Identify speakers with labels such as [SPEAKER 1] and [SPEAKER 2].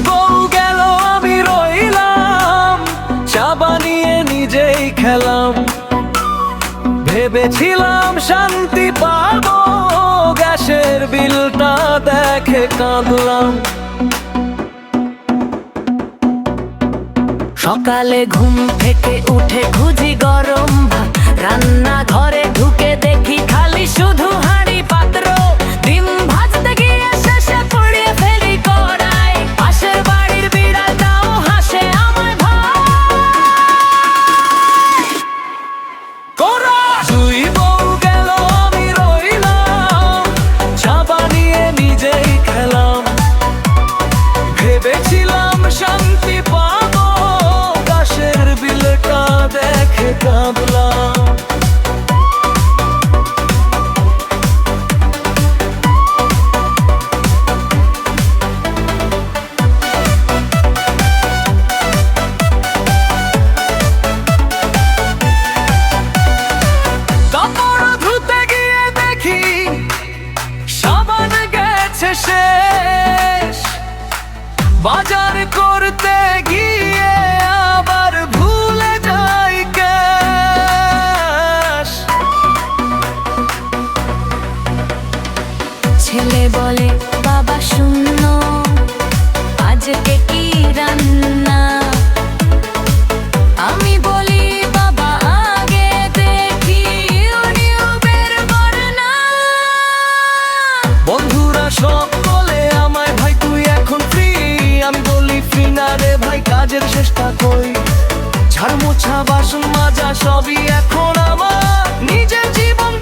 [SPEAKER 1] বউ গেল আমি রইলাম, চা বানিয়ে নিজেই খেলাম। ভেবেছিলাম শান্তি পাবো, গ্যাসের বিলটা দেখে কাঁদলাম।
[SPEAKER 2] সকালে ঘুম থেকে উঠে খুঁজি গরম ভাত, রান্না ঘরে ঢুকে দেখি খালি শুধু হাঁড়ি পাত্র। ডিম ভাজতে গিয়ে শেষে পুড়িয়ে ফেলি কড়াই, পাশের বাড়ির বিড়ালটাও হাসে আমায় ভাই।
[SPEAKER 1] দুই বউ গেল আমি রইলাম, চা বানিয়ে নিজেই খেলাম। ভেবেছিলাম শান্তি পাবো, গ্যাসের বিলটা দেখে কাঁদলাম। কাপড় ধুতে গিয়ে দেখি সাবান গেছে শেষ, বাজার করতে গিয়ে আবার ভুলে যাই ক্যাশ।
[SPEAKER 2] ছেলে বলে বাবা শূন্য, আজকে কি রান্না? আমি বলি বাবা আগে দেখি ইউটিউবের বর্ণনা।
[SPEAKER 1] বন্ধুরা সব বলে আমায় ভাই তুই এখন ফ্রি, আমি বলি ফ্রি না রে ভাই, কাজের চেষ্টা কই। ঝাড় মোছা বাসন মাজা সবই এখন আমার, নিজের জীবন